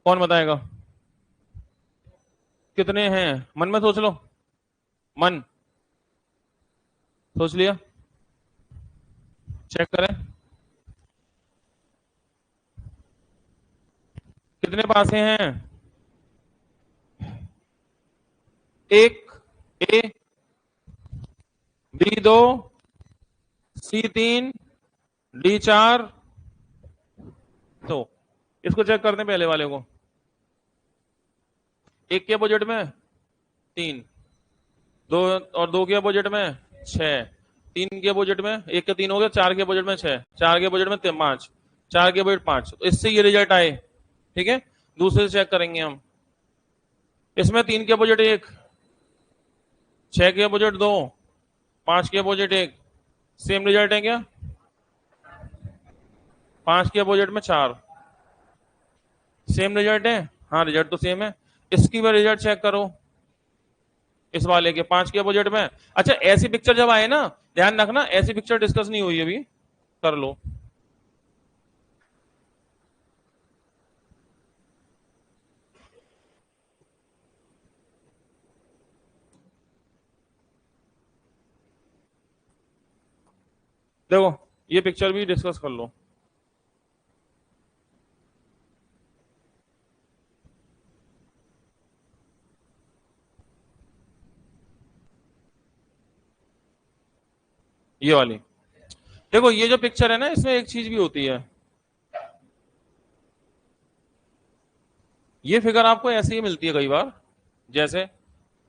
कौन बताएगा, कितने हैं, मन में सोच लो। मन, सोच लिया, चेक करें कितने पासे हैं। एक, ए, बी 2, सी 3, डी 4। तो इसको चेक करते हैं पहले वाले को। एक के अपोजिट में 3, दो, और 2 के अपोजिट में 6, 3 के अपोजिट में, एक के 3 हो गया, 4 के अपोजिट में 6, 4 के अपोजिट में 5, 4 के अपोजिट 5। तो इससे ये रिजल्ट आए, ठीक है। दूसरे से चेक करेंगे हम। इसमें 3 के अपोजिट 1, 6 के अपोजिट 2, 5 के अपोजिट 1। सेम रिजल्ट है क्या, 5 के अपोजिट में 4, सेम रिजल्ट है। हाँ रिजल्ट तो सेम है। इसकी भी रिजल्ट चेक करो, इस वाले के 5 के अपोजिट में। अच्छा ऐसी पिक्चर जब आए ना, ध्यान रखना ऐसी पिक्चर डिस्कस नहीं हुई अभी, कर लो। देखो ये पिक्चर भी डिस्कस कर लो। ये वाली, देखो ये जो पिक्चर है ना इसमें एक चीज भी होती है। ये फिगर आपको ऐसे ही मिलती है कई बार, जैसे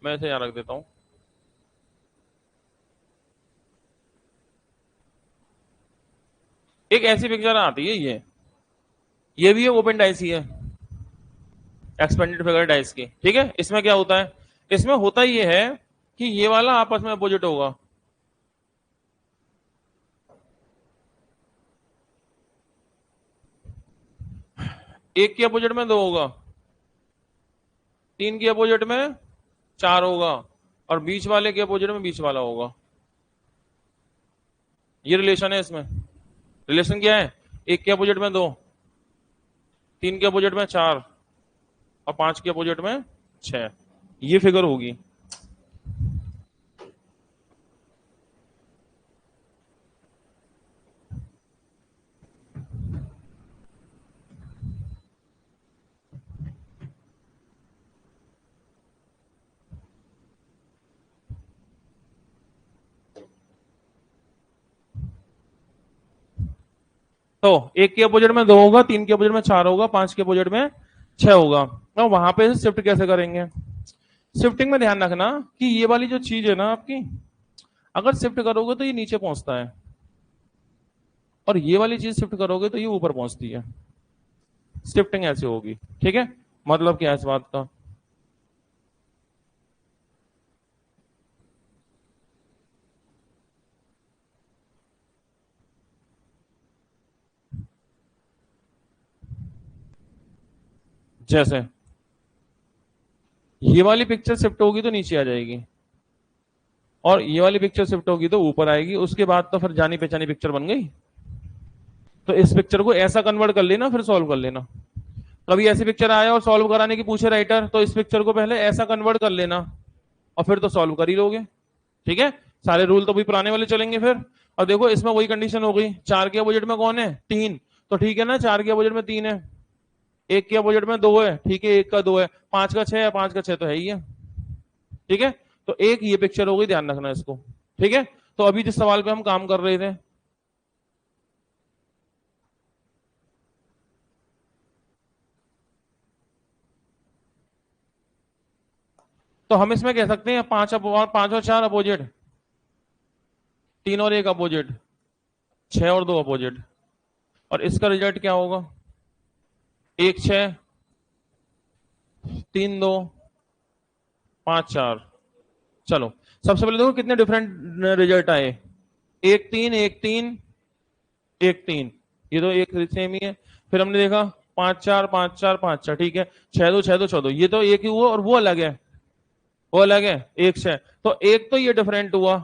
मैं इसे यहां रख देता हूं। एक ऐसी पिक्चर आती है, ये भी है ओपन डाइस ही है, एक्सपेंडेड फिगर डाइस की, ठीक है। इसमें क्या होता है, इसमें होता ये है कि ये वाला आपस में अपोजिट होगा। एक के अपोजिट में 2 होगा, 3 के अपोजिट में 4 होगा, और बीच वाले के अपोजिट में बीच वाला होगा। ये रिलेशन है इसमें। रिलेशन क्या है, एक के अपोजिट में 2, 3 के अपोजिट में 4, और 5 के अपोजिट में 6। ये फिगर होगी। तो एक के अपोजिट में 2 होगा, 3 के अपोजिट में 4 होगा, 5 के अपोजिट में 6 होगा। तो वहां पे शिफ्ट कैसे करेंगे। शिफ्टिंग में ध्यान रखना कि ये वाली जो चीज है ना आपकी, अगर शिफ्ट करोगे तो ये नीचे पहुंचता है, और ये वाली चीज शिफ्ट करोगे तो ये ऊपर पहुंचती है। शिफ्टिंग ऐसे होगी, ठीक है। मतलब क्या है इस बात का, जैसे ये वाली पिक्चर शिफ्ट होगी तो नीचे आ जाएगी, और ये वाली पिक्चर शिफ्ट होगी तो ऊपर आएगी, उसके बाद तो फिर जानी पहचानी पिक्चर बन गई। तो इस पिक्चर को ऐसा कन्वर्ट कर लेना, फिर सॉल्व कर लेना। कभी ऐसी पिक्चर आया और सॉल्व कराने की पूछे राइटर, तो इस पिक्चर को पहले ऐसा कन्वर्ट कर लेना, और फिर तो सॉल्व कर ही लोगे। ठीक है, सारे रूल तो भी पुराने वाले चलेंगे फिर। और देखो इसमें वही कंडीशन हो गई, चार के अपोजिट में कौन है, तीन। तो ठीक है ना, चार के अपोजिट में तीन है, एक के अपोजिट में दो है, ठीक है, एक का दो है, पांच का छह है, पांच का छह तो है ही है। ठीक है, तो एक ये पिक्चर हो गई, ध्यान रखना इसको। ठीक है, तो अभी जिस सवाल पे हम काम कर रहे थे, तो हम इसमें कह सकते हैं पांच और चार अपोजिट, तीन और एक अपोजिट, छह और दो अपोजिट। और इसका रिजल्ट क्या होगा, एक छह, तीन दो, पांच चार। चलो, सबसे पहले देखो कितने डिफरेंट रिजल्ट आए। एक तीन, एक तीन, एक तीन, ये तो एक सेम ही है। फिर हमने देखा पांच चार, पांच चार, पांच चार, ठीक है। छह दो, छह दो, छह दो, ये तो एक ही हुआ, और वो अलग है, वो अलग है, एक छह। तो एक तो ये डिफरेंट हुआ,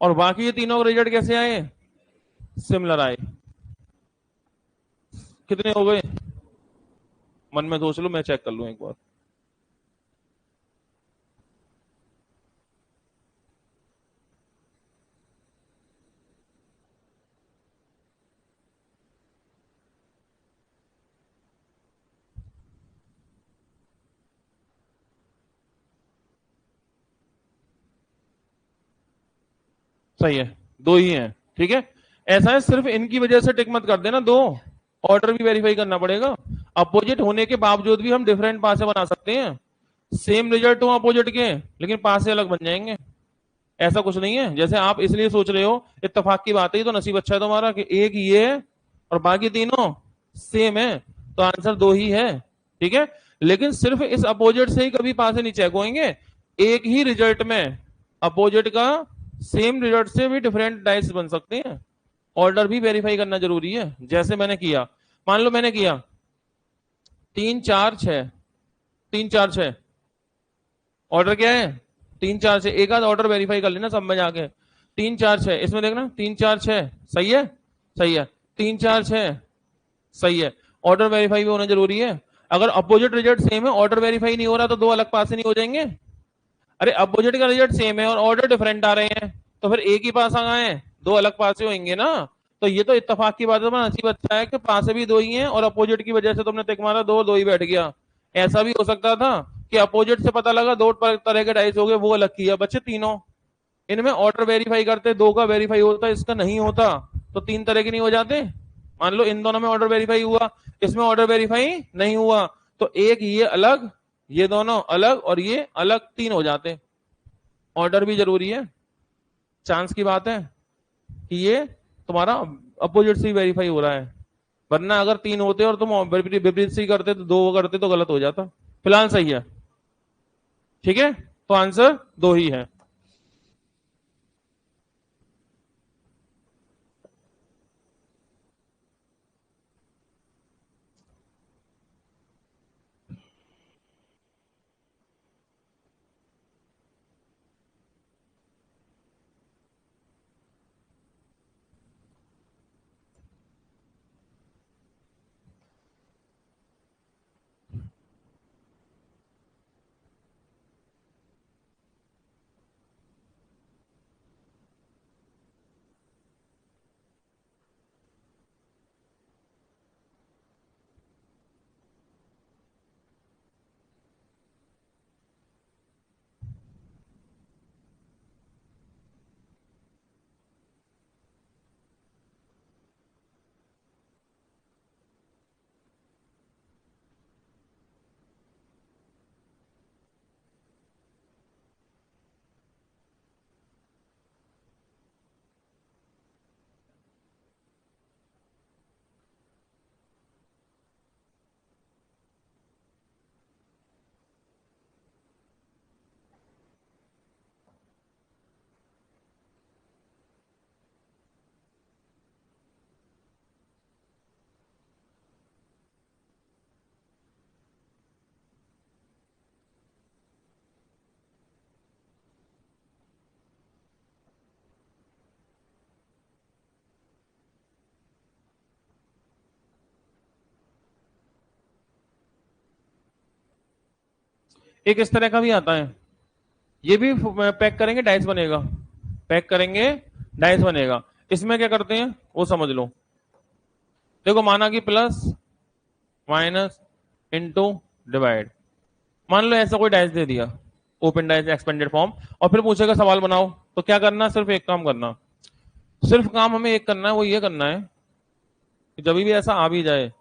और बाकी ये तीनों रिजल्ट कैसे आए, सिमिलर आए। कितने हो गए, मन में सोच लो, मैं चेक कर लूं एक बार। सही है, दो ही हैं। ठीक है, ऐसा है, सिर्फ इनकी वजह से टिक मत कर देना दो, ऑर्डर भी वेरीफाई करना पड़ेगा। अपोजिट होने के बावजूद भी हम डिफरेंट पासे बना सकते हैं, सेम रिजल्ट हो अपोजिट के, लेकिन पासे अलग बन जाएंगे। ऐसा कुछ नहीं है, जैसे आप इसलिए सोच रहे हो, इत्तेफाक की बात है, ये तो नसीब अच्छा है तुम्हारा कि एक ये है और बाकी तीनों सेम है, तो आंसर दो ही है। ठीक है, लेकिन सिर्फ इस अपोजिट से ही कभी पासे नहीं चेक होंगे, एक ही रिजल्ट में अपोजिट का सेम रिजल्ट से भी डिफरेंट डाइस बन सकते हैं। ऑर्डर भी वेरीफाई करना जरूरी है, जैसे मैंने किया, मान लो मैंने किया तीन चार छह, तीन चार छह, ऑर्डर क्या है, तीन चार छह, एक आध ऑर्डर वेरीफाई कर लेना सब में जाके। तीन चार छह, इसमें देखना तीन चार छह, सही है, सही है, तीन चार छह, सही है। ऑर्डर वेरीफाई भी होना जरूरी है। अगर अपोजिट रिजल्ट सेम है, ऑर्डर वेरीफाई नहीं हो रहा, तो दो अलग पास नहीं हो जाएंगे। अरे अपोजिट का रिजल्ट सेम है और ऑर्डर डिफरेंट आ रहे हैं, तो फिर एक ही पास आ गए हैं, दो अलग पासे होंगे ना। तो ये तो इत्तेफाक की बात है, नसीब अच्छा है कि पासे भी दो ही हैं, और अपोजिट की वजह से तुमने टिक मारा, दो दो ही बैठ गया। ऐसा भी हो सकता था कि अपोजिट से पता लगा दो तरह के डाइस हो गए, वो अलग किया, बच्चे तीनों। इनमें ऑर्डर वेरीफाई करते, दो का वेरीफाई होता, इसका नहीं होता, तो तीन तरह के नहीं हो जाते। मान लो इन दोनों में ऑर्डर वेरीफाई हुआ, इसमें ऑर्डर वेरीफाई नहीं हुआ, तो एक ये अलग, ये दोनों अलग, और ये अलग, तीन हो जाते। ऑर्डर भी जरूरी है, चांस की बात है कि ये तुम्हारा अपोजिट से वेरीफाई हो रहा है, वरना अगर तीन होते और तुम विपरीत से करते, तो दो करते तो गलत हो जाता। फिलहाल सही है। ठीक है, तो आंसर दो ही है। एक इस तरह का भी आता है, ये भी पैक करेंगे डाइस बनेगा, पैक करेंगे डाइस बनेगा। इसमें क्या करते हैं वो समझ लो। देखो माना कि प्लस माइनस इनटू डिवाइड, मान लो ऐसा कोई डाइस दे दिया, ओपन डाइस एक्सपेंडेड फॉर्म, और फिर पूछेगा सवाल बनाओ, तो क्या करना, सिर्फ एक काम करना, सिर्फ काम हमें एक करना है, वो ये करना है कि जब भी ऐसा आ भी जाए,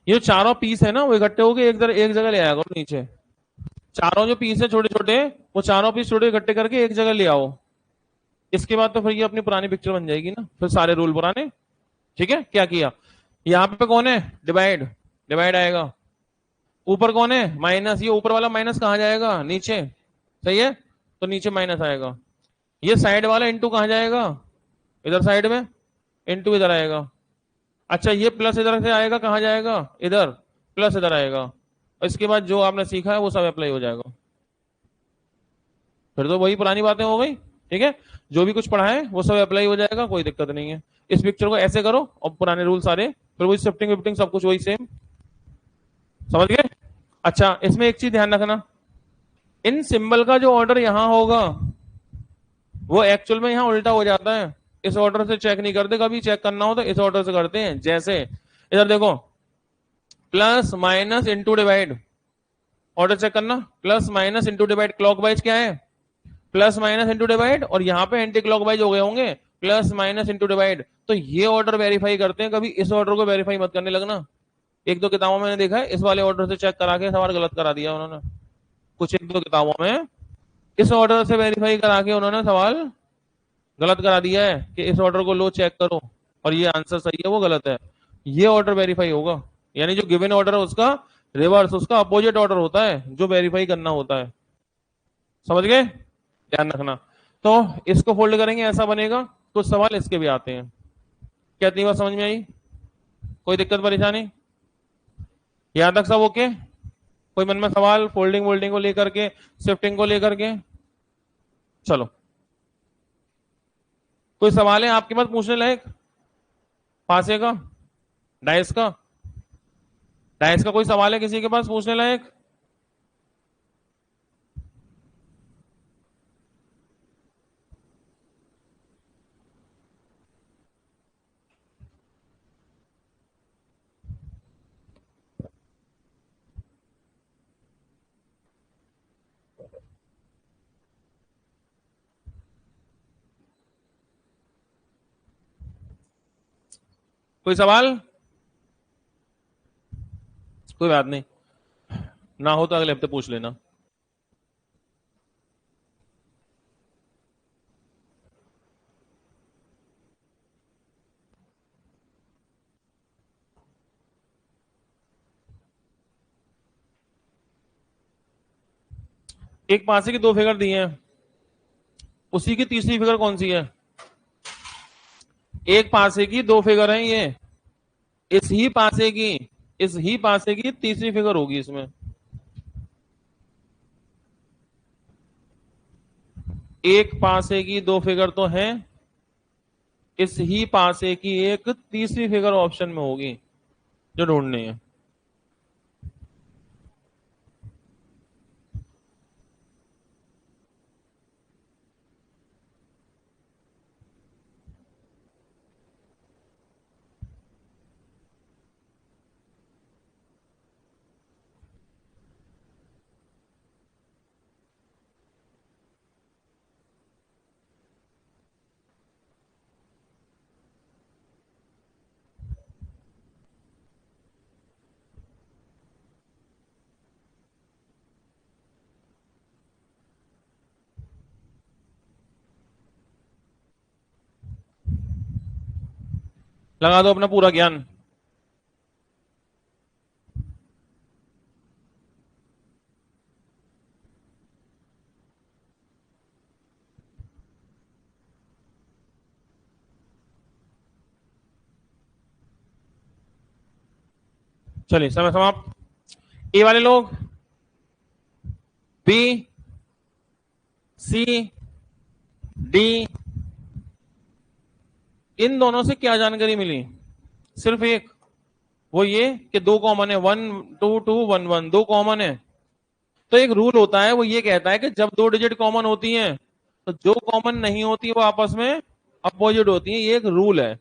ये चारों पीस है ना वो इकट्ठे होके एक जगह ले आएगा नीचे। चारों जो पीस है छोटे छोटे, वो चारों पीस छोटे इकट्ठे करके एक जगह ले आओ। इसके बाद तो फिर ये अपनी पुरानी पिक्चर बन जाएगी ना, फिर सारे रूल पुराने। ठीक है, क्या किया, यहाँ पे कौन है, डिवाइड, डिवाइड आएगा। ऊपर कौन है, माइनस, ये ऊपर वाला माइनस कहाँ जाएगा, नीचे, सही है, तो नीचे माइनस आएगा। ये साइड वाला इंटू कहाँ जाएगा, इधर साइड में, इंटू इधर आएगा। अच्छा ये प्लस इधर से आएगा, कहाँ जाएगा, इधर, प्लस इधर आएगा। और इसके बाद जो आपने सीखा है वो सब अप्लाई हो जाएगा। फिर तो वही पुरानी बातें हो गई। ठीक है, जो भी कुछ पढ़ा है वो सब अप्लाई हो जाएगा, कोई दिक्कत नहीं है। इस पिक्चर को ऐसे करो और पुराने रूल सारे, फिर वही शिफ्टिंग विफ्टिंग सब कुछ वही सेम, समझ गए। अच्छा इसमें एक चीज ध्यान रखना, इन सिंबल का जो ऑर्डर यहां होगा वो एक्चुअल में यहां उल्टा हो जाता है। इस ऑर्डर से चेक नहीं करते, कभी चेक करना हो तो इस ऑर्डर से करते हैं। जैसे इधर देखो, plus minus into divide, order check करना, plus minus into divide, clockwise क्या है, प्लस माइनस इंटू डिवाइड, और यहाँ पे एंटी क्लॉकवाइज हो गए होंगे, प्लस माइनस इंटू डिवाइड। तो ये ऑर्डर वेरीफाई करते हैं, कभी इस ऑर्डर को वेरीफाई मत करने लगना। एक दो किताबों में मैंने देखा है इस वाले ऑर्डर से चेक करा के सवाल गलत करा दिया उन्होंने, कुछ एक दो किताबों में इस ऑर्डर से वेरीफाई करा के उन्होंने सवाल गलत करा दिया है कि इस ऑर्डर को लो चेक करो और ये आंसर सही है वो गलत है। ये ऑर्डर वेरीफाई होगा, यानी जो गिवन ऑर्डर है उसका रिवर्स, उसका अपोजिट ऑर्डर होता है जो वेरीफाई करना होता है। समझ गए, ध्यान रखना। तो इसको फोल्ड करेंगे ऐसा बनेगा। कुछ सवाल इसके भी आते हैं। क्या इतनी बात समझ में आई, कोई दिक्कत परेशानी, यहां तक सब ओके। कोई मन में सवाल फोल्डिंग वोल्डिंग को लेकर के, शिफ्टिंग को लेकर के, चलो कोई सवाल है आपके पास पूछने लायक, पासे का, डाइस का, डाइस का कोई सवाल है किसी के पास पूछने लायक। कोई सवाल, कोई बात नहीं, ना हो तो अगले हफ्ते पूछ लेना। एक पासे की दो फिगर दी हैं, उसी की तीसरी फिगर कौन सी है, एक पासे की दो फिगर हैं ये, इस ही पासे की, इस ही पासे की तीसरी फिगर होगी इसमें। एक पासे की दो फिगर तो है, इस ही पासे की एक तीसरी फिगर ऑप्शन में होगी जो ढूंढनी है। लगा दो अपना पूरा ज्ञान। चलिए समय समाप्त। ए वाले लोग, बी, सी, डी, इन दोनों से क्या जानकारी मिली? सिर्फ एक, वो ये कि दो कॉमन है, 1 2 2 1 1, दो कॉमन है। तो एक रूल होता है, वो ये कहता है कि जब दो डिजिट कॉमन होती हैं तो जो कॉमन नहीं होती वो आपस में अपोजिट होती है, ये एक रूल है।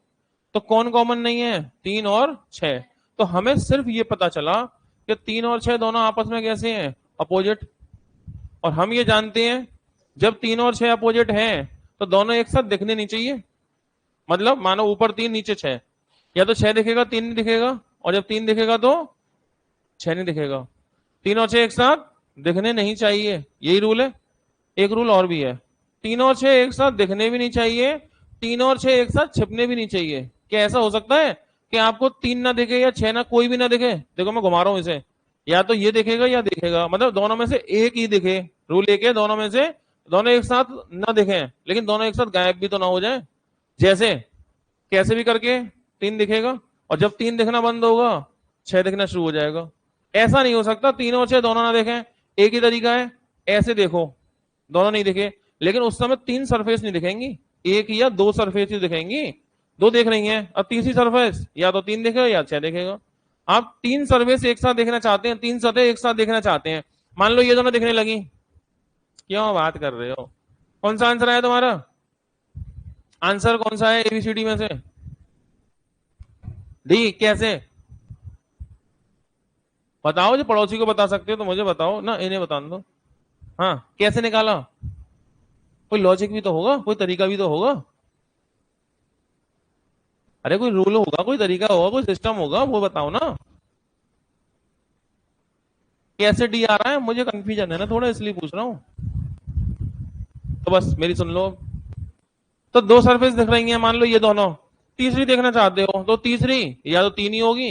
तो कौन कॉमन नहीं है? 3 और 6। तो हमें सिर्फ ये पता चला कि 3 और 6 दोनों आपस में कैसे हैं? अपोजिट। और हम ये जानते हैं जब 3 और 6 अपोजिट हैं तो दोनों एक साथ दिखने नहीं चाहिए। मतलब मानो ऊपर 3 नीचे 6, या तो 6 दिखेगा 3 नहीं दिखेगा, और जब 3 दिखेगा तो 6 नहीं दिखेगा। 3 और 6 एक साथ दिखने नहीं चाहिए, यही रूल है। एक रूल और भी है, 3 और 6 एक साथ दिखने भी नहीं चाहिए, 3 और 6 एक साथ छिपने भी नहीं चाहिए। क्या ऐसा हो सकता है कि आपको 3 ना दिखे या 6 ना, कोई भी ना दिखे? देखो मैं घुमा रहा हूं इसे, या तो ये दिखेगा या दिखेगा, मतलब दोनों में से एक ही दिखे। रूल एक है, दोनों में से दोनों एक साथ ना दिखे, लेकिन दोनों एक साथ गायब भी तो ना हो जाए। जैसे कैसे भी करके 3 दिखेगा, और जब 3 दिखना बंद होगा 6 दिखना शुरू हो जाएगा। ऐसा नहीं हो सकता 3 और 6 दोनों ना देखें। एक ही तरीका है, ऐसे देखो दोनों नहीं दिखे, लेकिन उस समय 3 सरफेस नहीं दिखेंगी, एक या 2 सरफेस ही दिखेंगी। 2 देख रही हैं, अब तीसरी सरफेस या तो 3 दिखेगा या 6 दिखेगा। आप 3 सरफेस एक साथ देखना चाहते हैं, 3 सतह एक साथ देखना चाहते हैं, मान लो ये दोनों दिखने लगी। क्यों बात कर रहे हो? कौन सा आंसर आया तुम्हारा? आंसर कौन सा है एबीसीडी में से? डी। कैसे बताओ? जो पड़ोसी को बता सकते हो तो मुझे बताओ ना, इन्हें बता दो। हाँ, कैसे निकाला? कोई लॉजिक भी तो होगा, कोई तरीका भी तो होगा। अरे कोई रूल होगा, कोई तरीका होगा, कोई सिस्टम होगा, वो बताओ ना। कैसे डी आ रहा है? मुझे कंफ्यूजन है ना थोड़ा, इसलिए पूछ रहा हूं। तो बस मेरी सुन लो। तो 2 सरफेस दिख रही हैं, मान लो ये दोनों। तीसरी देखना चाहते हो तो तीसरी या तो 3 ही होगी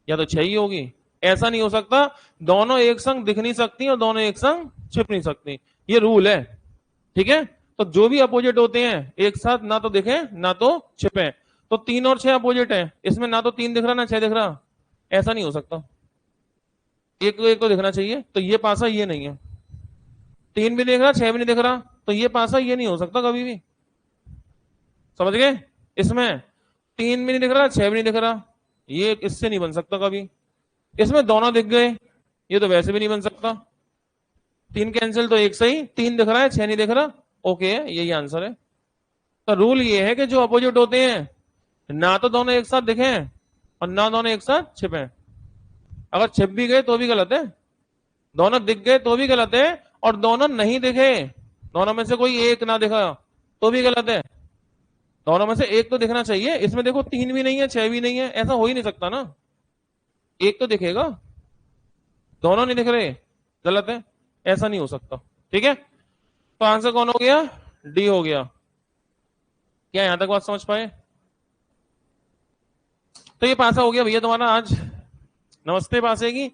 या तो 6 ही होगी। ऐसा नहीं हो सकता, दोनों एक संग दिख नहीं सकती और दोनों एक संग छिप नहीं सकती, ये रूल है। ठीक है, तो जो भी अपोजिट होते हैं एक साथ ना तो दिखे ना तो छिपे। तो 3 और 6 अपोजिट है, इसमें ना तो 3 दिख रहा ना 6 दिख रहा, ऐसा नहीं हो सकता। एक तो दिखना चाहिए, तो ये पासा ये नहीं है। 3 भी देख रहा 6 भी नहीं दिख रहा, तो ये पासा ये नहीं हो सकता कभी भी। समझ गए? इसमें 3 भी नहीं दिख रहा 6 भी नहीं दिख रहा, ये इससे नहीं बन सकता कभी। इसमें दोनों दिख गए, ये तो वैसे भी नहीं बन सकता। 3 कैंसिल तो एक सही, 3 दिख रहा है 6 नहीं दिख रहा, ओके यही आंसर है। तो रूल ये है कि जो अपोजिट होते हैं ना तो दोनों एक साथ दिखे और ना दोनों एक साथ छिपे। अगर छिप भी गए तो भी गलत है, दोनों दिख गए तो भी गलत है, और दोनों नहीं दिखे, दोनों में से कोई एक ना दिखा तो भी गलत है। दोनों में से एक तो दिखना चाहिए। इसमें देखो 3 भी नहीं है 6 भी नहीं है, ऐसा हो ही नहीं सकता ना, एक तो दिखेगा। दोनों नहीं दिख रहे, गलत है, ऐसा नहीं हो सकता। ठीक है, तो आंसर कौन हो गया? डी हो गया। क्या यहां तक बात समझ पाए? तो ये पासा हो गया भैया तुम्हारा आज। नमस्ते पासे की।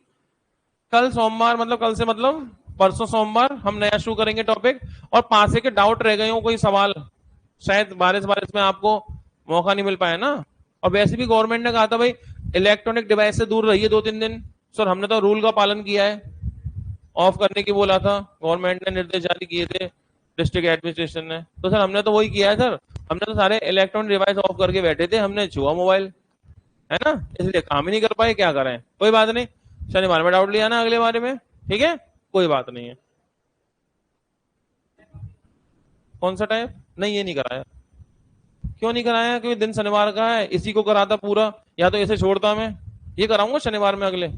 कल सोमवार, मतलब कल से मतलब परसों सोमवार हम नया शुरू करेंगे टॉपिक। और पासे के डाउट रह गए हो कोई सवाल, शायद बारिश बारिश में आपको मौका नहीं मिल पाया ना। और वैसे भी गवर्नमेंट ने कहा था भाई इलेक्ट्रॉनिक डिवाइस से दूर रहिए 2 3 दिन। सर हमने तो रूल का पालन किया है, ऑफ करने की बोला था, गवर्नमेंट ने निर्देश जारी किए थे डिस्ट्रिक्ट एडमिनिस्ट्रेशन ने, तो सर हमने तो वही किया है सर। हमने तो सारे इलेक्ट्रॉनिक डिवाइस ऑफ करके बैठे थे, हमने छुआ मोबाइल, है ना, इसलिए काम ही नहीं कर पाए, क्या करें, कोई बात नहीं। शनिवार में डाउट लिया ना अगले बारे में, ठीक है, कोई बात नहीं है। कौन सा टाइप? नहीं ये नहीं कराया। क्यों नहीं कराया? क्योंकि दिन शनिवार का है, इसी को कराता पूरा, या तो इसे छोड़ता मैं। ये कराऊंगा शनिवार में अगले,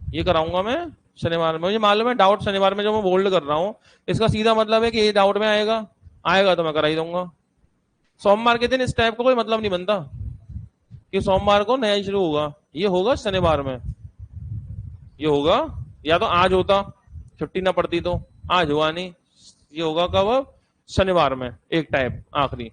ये कराऊंगा मैं शनिवार में। मुझे मालूम है डाउट शनिवार में जो मैं बोल्ड कर रहा हूँ, इसका सीधा मतलब है कि ये डाउट में आएगा, आएगा तो मैं करा ही दूंगा। सोमवार के दिन इस टाइप का कोई मतलब नहीं बनता कि सोमवार को नया शुरू होगा, ये होगा शनिवार में। ये होगा, या तो आज होता, छुट्टी ना पड़ती तो, आज हुआ नहीं, ये होगा कब? शनिवार में एक टाइप आखिरी।